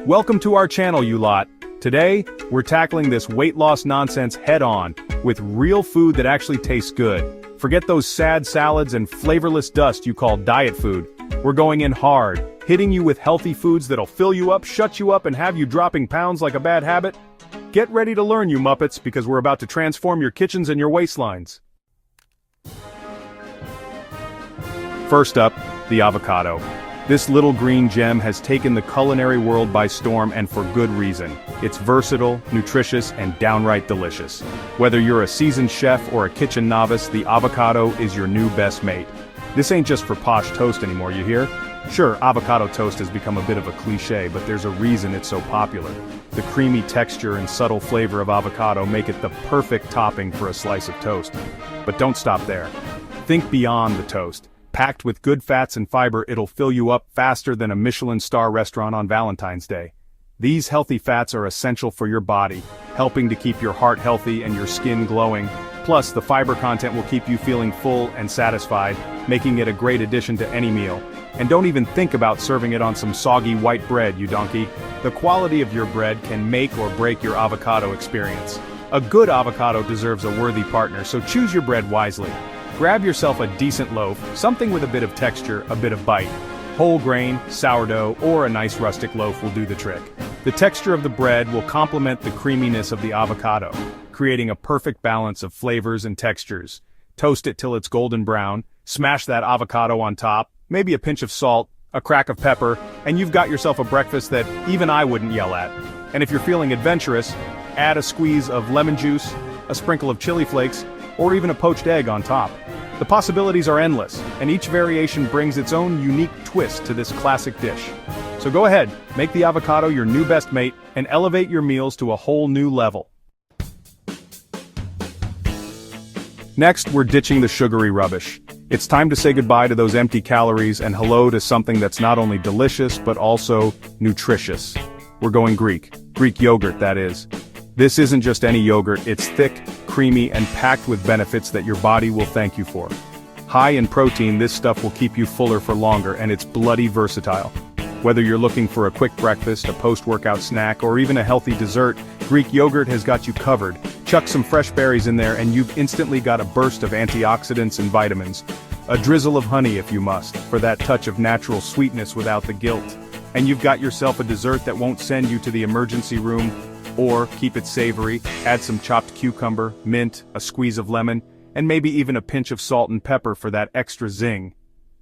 Welcome to our channel, you lot. Today, we're tackling this weight loss nonsense head-on, with real food that actually tastes good. Forget those sad salads and flavorless dust you call diet food. We're going in hard, hitting you with healthy foods that'll fill you up, shut you up, and have you dropping pounds like a bad habit. Get ready to learn, you Muppets, because we're about to transform your kitchens and your waistlines. First up, the avocado. This little green gem has taken the culinary world by storm, and for good reason. It's versatile, nutritious, and downright delicious. Whether you're a seasoned chef or a kitchen novice, the avocado is your new best mate. This ain't just for posh toast anymore, you hear? Sure, avocado toast has become a bit of a cliché, but there's a reason it's so popular. The creamy texture and subtle flavor of avocado make it the perfect topping for a slice of toast. But don't stop there. Think beyond the toast. Packed with good fats and fiber, it'll fill you up faster than a Michelin star restaurant on Valentine's Day. These healthy fats are essential for your body, helping to keep your heart healthy and your skin glowing. Plus, the fiber content will keep you feeling full and satisfied, making it a great addition to any meal. And don't even think about serving it on some soggy white bread, you donkey. The quality of your bread can make or break your avocado experience. A good avocado deserves a worthy partner, so choose your bread wisely. Grab yourself a decent loaf, something with a bit of texture, a bit of bite. Whole grain, sourdough, or a nice rustic loaf will do the trick. The texture of the bread will complement the creaminess of the avocado, creating a perfect balance of flavors and textures. Toast it till it's golden brown, smash that avocado on top, maybe a pinch of salt, a crack of pepper, and you've got yourself a breakfast that even I wouldn't yell at. And if you're feeling adventurous, add a squeeze of lemon juice, a sprinkle of chili flakes, or even a poached egg on top. The possibilities are endless, and each variation brings its own unique twist to this classic dish. So go ahead, make the avocado your new best mate, and elevate your meals to a whole new level. Next, we're ditching the sugary rubbish. It's time to say goodbye to those empty calories and hello to something that's not only delicious but also nutritious. We're going Greek. Greek yogurt, that is. This isn't just any yogurt, it's thick, creamy, and packed with benefits that your body will thank you for. High in protein, this stuff will keep you fuller for longer, and it's bloody versatile. Whether you're looking for a quick breakfast, a post-workout snack, or even a healthy dessert, Greek yogurt has got you covered. Chuck some fresh berries in there and you've instantly got a burst of antioxidants and vitamins. A drizzle of honey if you must, for that touch of natural sweetness without the guilt. And you've got yourself a dessert that won't send you to the emergency room. Or, keep it savory, add some chopped cucumber, mint, a squeeze of lemon, and maybe even a pinch of salt and pepper for that extra zing.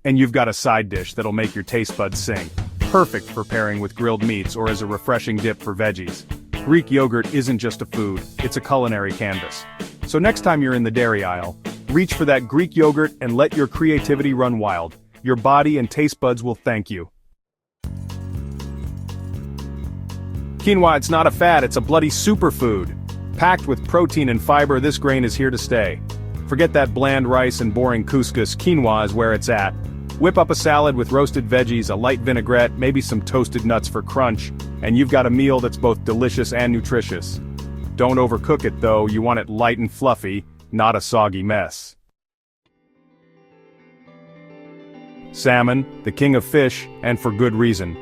And you've got a side dish that'll make your taste buds sing. Perfect for pairing with grilled meats or as a refreshing dip for veggies. Greek yogurt isn't just a food, it's a culinary canvas. So next time you're in the dairy aisle, reach for that Greek yogurt and let your creativity run wild. Your body and taste buds will thank you. Quinoa, it's not a fad, it's a bloody superfood. Packed with protein and fiber, this grain is here to stay. Forget that bland rice and boring couscous, quinoa is where it's at. Whip up a salad with roasted veggies, a light vinaigrette, maybe some toasted nuts for crunch, and you've got a meal that's both delicious and nutritious. Don't overcook it though, you want it light and fluffy, not a soggy mess. Salmon, the king of fish, and for good reason.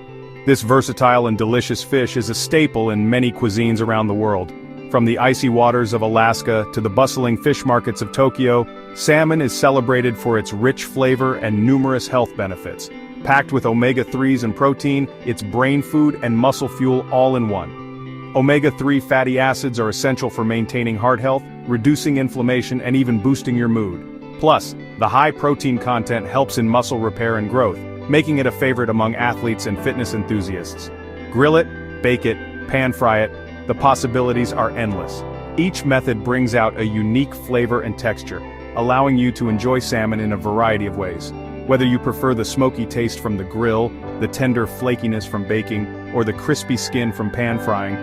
This versatile and delicious fish is a staple in many cuisines around the world. From the icy waters of Alaska to the bustling fish markets of Tokyo, salmon is celebrated for its rich flavor and numerous health benefits. Packed with omega-3s and protein, it's brain food and muscle fuel all in one. Omega-3 fatty acids are essential for maintaining heart health, reducing inflammation, and even boosting your mood. Plus, the high protein content helps in muscle repair and growth, making it a favorite among athletes and fitness enthusiasts. Grill it, bake it, pan-fry it, the possibilities are endless. Each method brings out a unique flavor and texture, allowing you to enjoy salmon in a variety of ways. Whether you prefer the smoky taste from the grill, the tender flakiness from baking, or the crispy skin from pan-frying,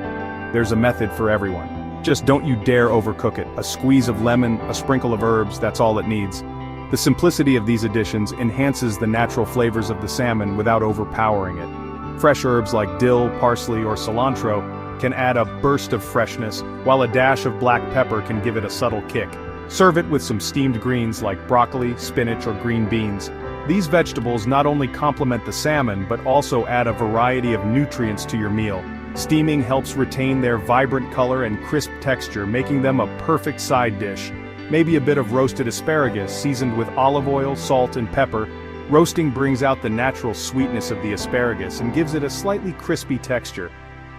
there's a method for everyone. Just don't you dare overcook it. A squeeze of lemon, a sprinkle of herbs, that's all it needs. The simplicity of these additions enhances the natural flavors of the salmon without overpowering it. Fresh herbs like dill, parsley, or cilantro can add a burst of freshness, while a dash of black pepper can give it a subtle kick. Serve it with some steamed greens like broccoli, spinach, or green beans. These vegetables not only complement the salmon but also add a variety of nutrients to your meal. Steaming helps retain their vibrant color and crisp texture, making them a perfect side dish. Maybe a bit of roasted asparagus seasoned with olive oil, salt, and pepper. Roasting brings out the natural sweetness of the asparagus and gives it a slightly crispy texture.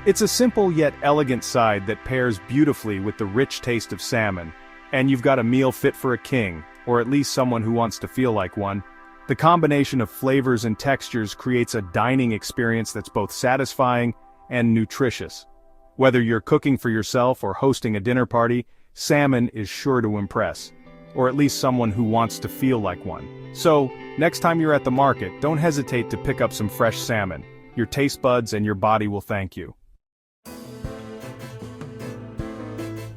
It's a simple yet elegant side that pairs beautifully with the rich taste of salmon. And you've got a meal fit for a king, or at least someone who wants to feel like one. The combination of flavors and textures creates a dining experience that's both satisfying and nutritious. Whether you're cooking for yourself or hosting a dinner party, salmon is sure to impress. Or at least someone who wants to feel like one. So, next time you're at the market, don't hesitate to pick up some fresh salmon. Your taste buds and your body will thank you.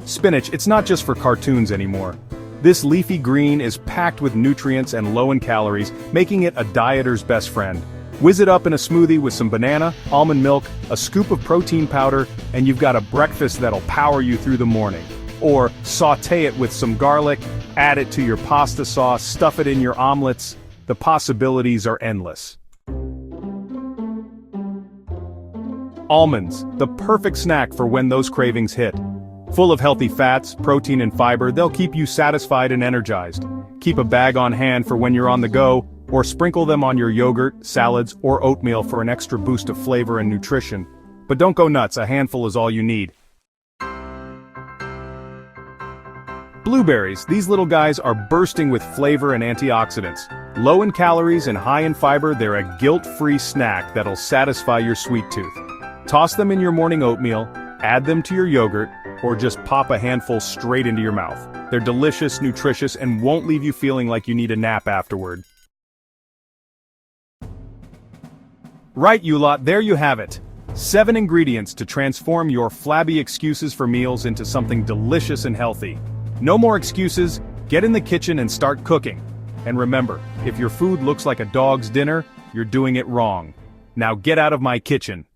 Spinach, it's not just for cartoons anymore. This leafy green is packed with nutrients and low in calories, making it a dieter's best friend. Whiz it up in a smoothie with some banana, almond milk, a scoop of protein powder, and you've got a breakfast that'll power you through the morning. Or sauté it with some garlic, add it to your pasta sauce, stuff it in your omelets. The possibilities are endless. Almonds, the perfect snack for when those cravings hit. Full of healthy fats, protein and fiber, they'll keep you satisfied and energized. Keep a bag on hand for when you're on the go, or sprinkle them on your yogurt, salads, or oatmeal for an extra boost of flavor and nutrition. But don't go nuts, a handful is all you need. Blueberries, these little guys are bursting with flavor and antioxidants. Low in calories and high in fiber, they're a guilt-free snack that'll satisfy your sweet tooth. Toss them in your morning oatmeal, add them to your yogurt, or just pop a handful straight into your mouth. They're delicious, nutritious, and won't leave you feeling like you need a nap afterward. Right, you lot, there you have it. 7 ingredients to transform your flabby excuses for meals into something delicious and healthy. No more excuses, get in the kitchen and start cooking. And remember, if your food looks like a dog's dinner, you're doing it wrong. Now get out of my kitchen.